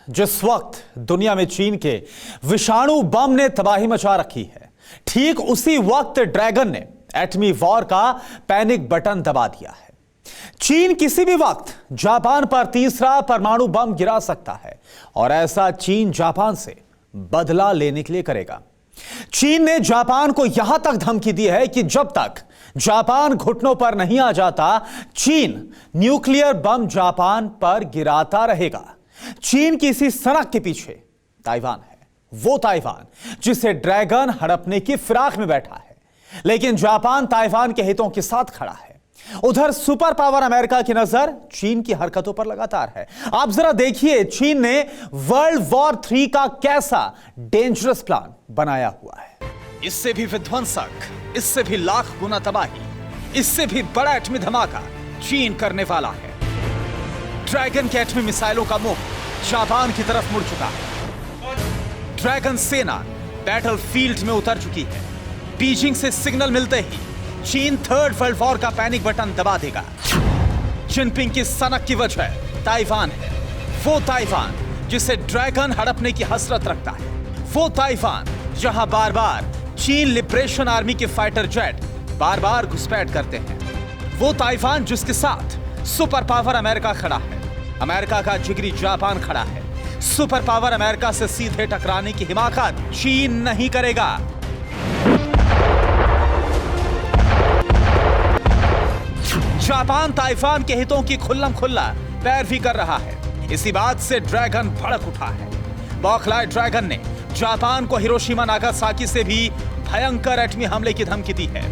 जिस वक्त दुनिया में चीन के विषाणु बम ने तबाही मचा रखी है, ठीक उसी वक्त ड्रैगन ने एटमी वॉर का पैनिक बटन दबा दिया है। चीन किसी भी वक्त जापान पर तीसरा परमाणु बम गिरा सकता है और ऐसा चीन जापान से बदला लेने के लिए करेगा। चीन ने जापान को यहां तक धमकी दी है कि जब तक जापान घुटनों पर नहीं आ जाता, चीन न्यूक्लियर बम जापान पर गिराता रहेगा। चीन की इसी सनक के पीछे ताइवान है, वो ताइवान जिसे ड्रैगन हड़पने की फिराक में बैठा है, लेकिन जापान ताइवान के हितों के साथ खड़ा है। उधर सुपर पावर अमेरिका की नजर चीन की हरकतों पर लगातार है। आप जरा देखिए, चीन ने वर्ल्ड वॉर 3 का कैसा डेंजरस प्लान बनाया हुआ है। इससे भी विध्वंसक, इससे भी लाख गुना तबाही, इससे भी बड़ा एटमी धमाका चीन करने वाला है। ड्रैगन के एटमी मिसाइलों का मुंह जापान की तरफ मुड़ चुका है। ड्रैगन सेना बैटल फील्ड में उतर चुकी है। बीजिंग से सिग्नल मिलते ही चीन थर्ड वर्ल्ड वॉर का पैनिक बटन दबा देगा। जिनपिंग की सनक की वजह ताइवान है, वो ताइवान जिसे ड्रैगन हड़पने की हसरत रखता है, वो ताइवान जहां बार बार चीन लिबरेशन आर्मी के फाइटर जेट बार बार घुसपैठ करते हैं, वो ताइवान जिसके साथ सुपर पावर अमेरिका खड़ा है, अमेरिका का जिगरी जापान खड़ा है। सुपर पावर अमेरिका से सीधे टकराने की हिमाकत चीन नहीं करेगा। जापान ताइवान के हितों की खुल्लम खुल्ला पैरवी कर रहा है। इसी बात से ड्रैगन भड़क उठा है। बौखलाए ड्रैगन ने जापान को हिरोशिमा नागासाकी से भी भयंकर एटमी हमले की धमकी दी है।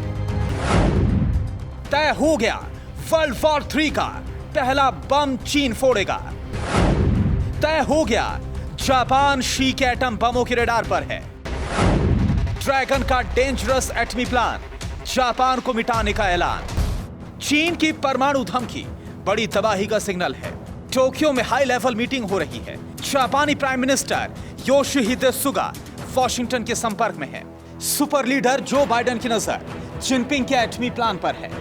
तय हो गया, वर्ल्ड वॉर 3 का पहला बम चीन फोड़ेगा। तय हो गया, जापान शी के एटम बमों के रडार पर है। ड्रैगन का डेंजरस एटमी प्लान, जापान को मिटाने का ऐलान। चीन की परमाणु धमकी बड़ी तबाही का सिग्नल है। टोक्यो में हाई लेवल मीटिंग हो रही है। जापानी prime minister Yoshihide Suga Washington के संपर्क में है। सुपर लीडर जो बाइडेन की नजर जिनपिंग के एटमी प्लान पर है।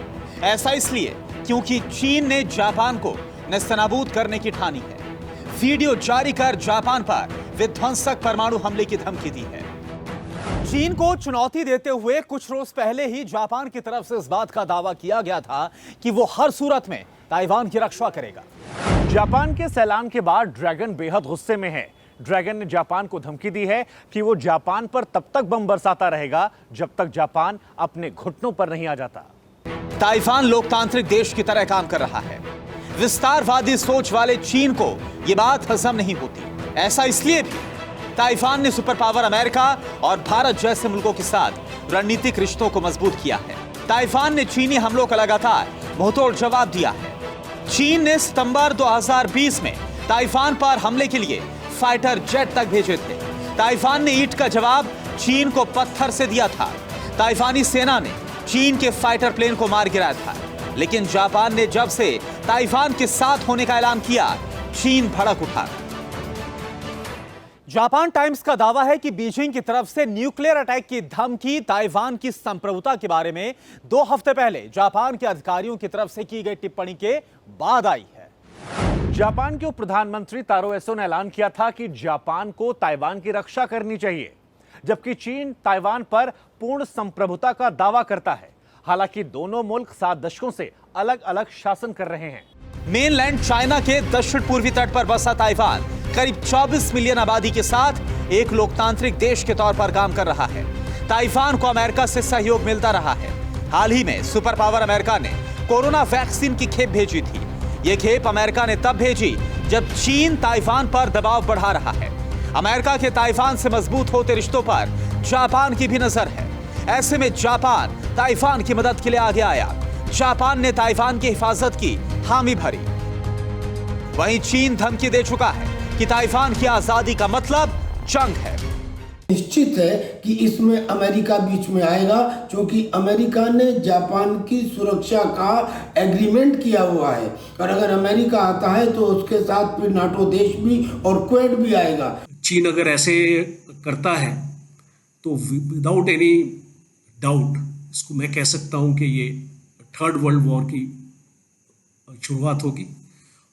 ऐसा इसलिए क्योंकि चीन ने जापान को नेस्तनाबूद करने की ठानी है। वीडियो जारी कर जापान पर विध्वंसक परमाणु हमले की धमकी दी है। चीन को चुनौती देते हुए कुछ रोज पहले ही जापान की तरफ से इस बात का दावा किया गया था कि वो हर सूरत में ताइवान की रक्षा करेगा। जापान के इस ऐलान के बाद ड्रैगन बेहद गुस्से में है। ड्रैगन ने जापान को धमकी दी है कि वो जापान पर तब तक बम बरसाता रहेगा जब तक जापान अपने घुटनों पर नहीं आ जाता। ताइवान लोकतांत्रिक देश की तरह काम कर रहा है। विस्तारवादी सोच वाले चीन को यह बात हजम नहीं होती। ऐसा इसलिए भी ताइवान ने सुपर पावर अमेरिका और भारत जैसे मुल्कों के साथ रणनीतिक रिश्तों को मजबूत किया है। ताइवान ने चीनी हमलों का लगातार मुंहतोड़ जवाब दिया है। चीन ने सितंबर 2020 में ताइवान पर हमले के लिए फाइटर जेट तक भेजे थे। ताइवान ने ईंट का जवाब चीन को पत्थर से दिया था। ताइवानी सेना ने चीन के फाइटर प्लेन को मार गिराया था। लेकिन जापान ने जब से ताइवान के साथ होने का ऐलान किया, चीन भड़क उठा। जापान टाइम्स का दावा है कि बीजिंग की तरफ से न्यूक्लियर अटैक की धमकी ताइवान की संप्रभुता के बारे में 2 हफ्ते पहले जापान के अधिकारियों की तरफ से की गई टिप्पणी के बाद आई है। जापान के उप प्रधानमंत्री तारो एसो ने ऐलान किया था कि जापान को ताइवान की रक्षा करनी चाहिए, जबकि चीन ताइवान पर पूर्ण संप्रभुता का दावा करता है। हालांकि दोनों मुल्क 7 दशकों से अलग अलग शासन कर रहे हैं। मेनलैंड चाइना के दक्षिण पूर्वी तट पर बसा ताइवान करीब 24 मिलियन आबादी के साथ एक लोकतांत्रिक देश के तौर पर काम कर रहा है। ताइवान को अमेरिका से सहयोग मिलता रहा है। हाल ही में सुपर पावर अमेरिका ने कोरोना वैक्सीन की खेप भेजी थी। यह खेप अमेरिका ने तब भेजी जब चीन ताइवान पर दबाव बढ़ा रहा है। अमेरिका के ताइवान से मजबूत होते रिश्तों पर जापान की भी नजर है। ऐसे में जापान ताइवान की मदद के लिए आगे आया। जापान ने ताइवान की हिफाजत की हामी भरी। वहीं चीन धमकी दे चुका है कि ताइवान की आजादी का मतलब जंग है। निश्चित है कि इसमें अमेरिका बीच में आएगा, क्योंकि अमेरिका ने जापान की सुरक्षा का एग्रीमेंट किया हुआ है और अगर अमेरिका आता है तो उसके साथ फिर नाटो देश भी और क्वेड भी आएगा। चीन अगर ऐसे करता है तो विदाउट एनी डाउट इसको मैं कह सकता हूं कि ये थर्ड वर्ल्ड वॉर की शुरुआत होगी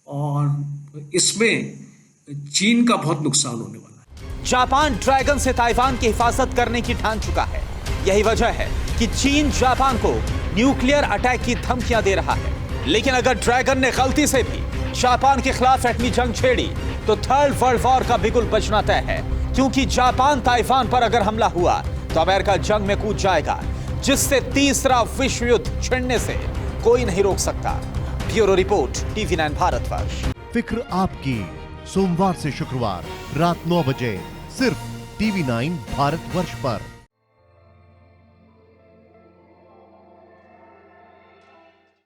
और इसमें चीन का बहुत नुकसान होने वाला है। जापान ड्रैगन से ताइवान की हिफाजत करने की ठान चुका है। यही वजह है कि चीन जापान को न्यूक्लियर अटैक की धमकियां दे रहा है। लेकिन अगर ड्रैगन ने गलती से भी जापान के खिलाफ एटमी जंग छेड़ी तो थर्ड वर्ल्ड वॉर का बिगुल बजना तय है, क्योंकि जापान ताइवान पर अगर हमला हुआ तो अमेरिका जंग में कूद जाएगा, जिससे तीसरा विश्व युद्ध छिड़ने से कोई नहीं रोक सकता। Bureau report, TV9 Bharatvarsh. फिक्र आपकी, सोमवार से शुक्रवार रात 9 बजे सिर्फ TV9 भारतवर्ष पर।